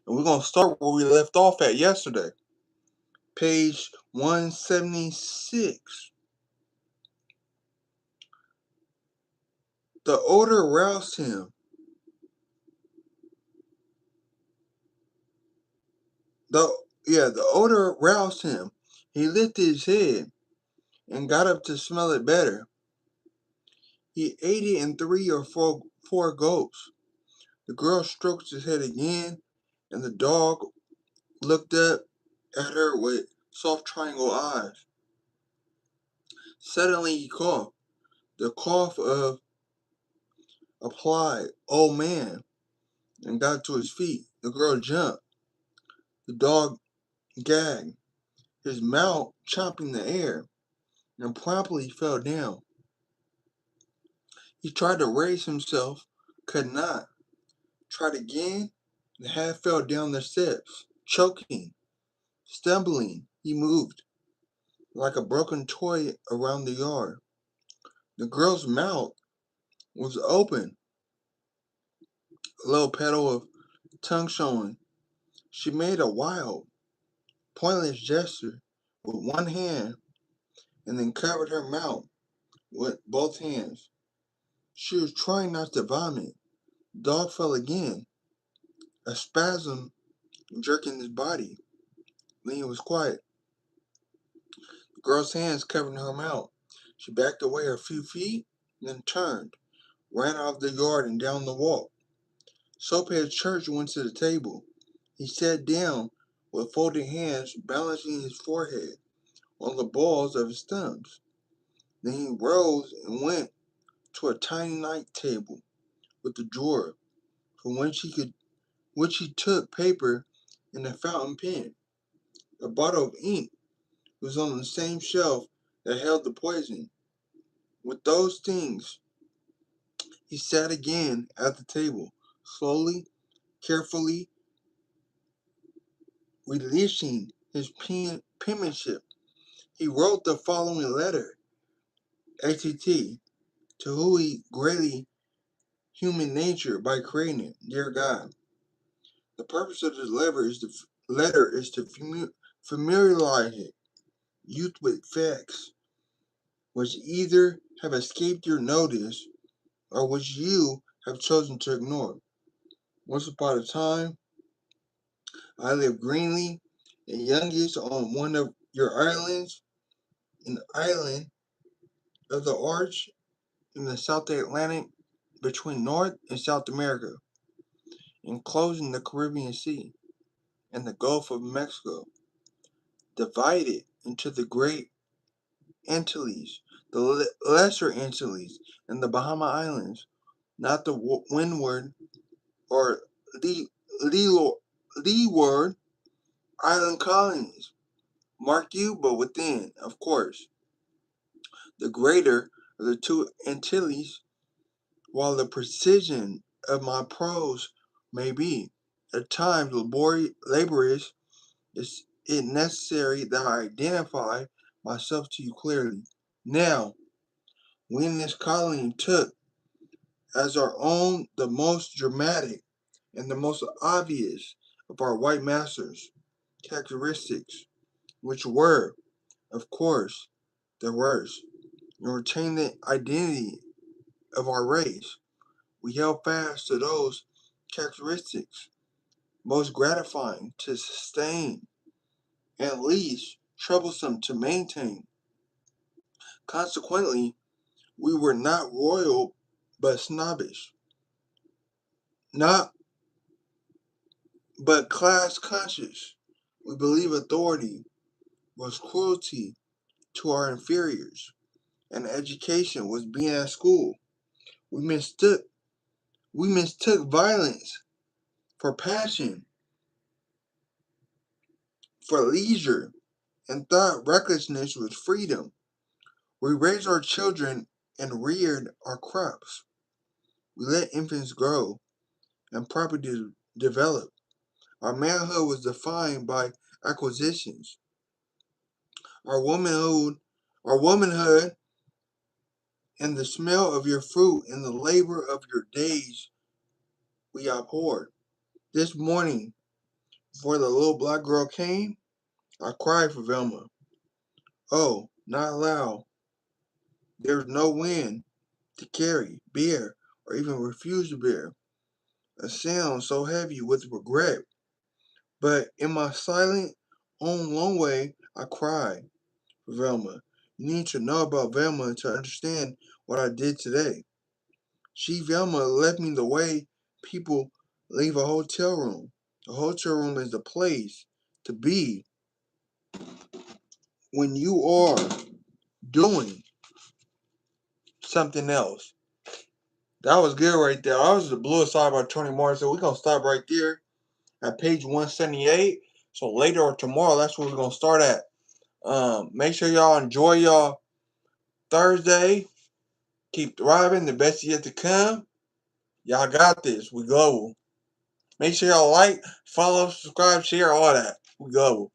And we're going to start where we left off at yesterday. Page 176. The odor roused him. The odor roused him. He lifted his head and got up to smell it better. He ate it in 3 or 4 gulps. The girl stroked his head again, and the dog looked up at her with soft triangle eyes. Suddenly he coughed, the cough of applied old man, and got to his feet. The girl jumped. The dog gagged, his mouth chomping the air, and promptly fell down. He tried to raise himself, could not. Tried again, and half fell down the steps, choking, stumbling. He moved like a broken toy around the yard. The girl's mouth was open, a little petal of tongue showing. She made a wild, pointless gesture with one hand and then covered her mouth with both hands. She was trying not to vomit. The dog fell again, a spasm jerking his body. Then he was quiet. The girl's hands covered her mouth. She backed away a few feet, then turned, ran out of the yard and down the walk. Soaphead Church went to the table. He sat down with folded hands, balancing his forehead on the balls of his thumbs. Then he rose and went to a tiny night table with a drawer from which he took paper and a fountain pen. A bottle of ink was on the same shelf that held the poison. With those things, he sat again at the table, slowly, carefully, relishing his penmanship. He wrote the following letter, ATT, to who he greatly human nature by creating it. Dear God, the purpose of this letter is to familiarize youth with facts which either have escaped your notice or which you have chosen to ignore. Once upon a time, I lived greenly and youngest on one of your islands, an island of the arch in the South Atlantic between North and South America, enclosing the Caribbean Sea and the Gulf of Mexico, divided into the Great Antilles, the Lesser Antilles, and the Bahama Islands, not the Windward or Leeward Island colonies. Mark you, but within, of course, the greater of the two Antilles, while the precision of my prose may be at times laborious, is it necessary that I identify myself to you clearly. Now, we in this colony took as our own the most dramatic and the most obvious of our white masters' characteristics, which were, of course, the worst, and retained the identity of our race. We held fast to those characteristics most gratifying to sustain and least troublesome to maintain. Consequently, we were not royal but snobbish, not but class conscious. We believe authority was cruelty to our inferiors, and education was being at school. We mistook we mistook violence for passion, for leisure, and thought recklessness was freedom. We raised our children and reared our crops. We let infants grow and property develop. Our manhood was defined by acquisitions. Our womanhood, our womanhood, and the smell of your fruit and the labor of your days we abhorred. This morning Before the little black girl came, I cried for Velma. Oh, not loud. There was no wind to carry, bear, or even refuse to bear. A sound so heavy with regret. But in my silent, own lone way, I cried for Velma. You need to know about Velma to understand what I did today. She, Velma, left me the way people leave a hotel room. A hotel room is the place to be when you are doing something else. That was good right there. I was the Blue Side by Toni Morrison. So we're going to stop right there at page 178. So later or tomorrow, that's where we're going to start at. Make sure y'all enjoy y'all Thursday. Keep thriving. The best is yet to come. Y'all got this. We global. Make sure y'all like, follow, subscribe, share, all that. We global.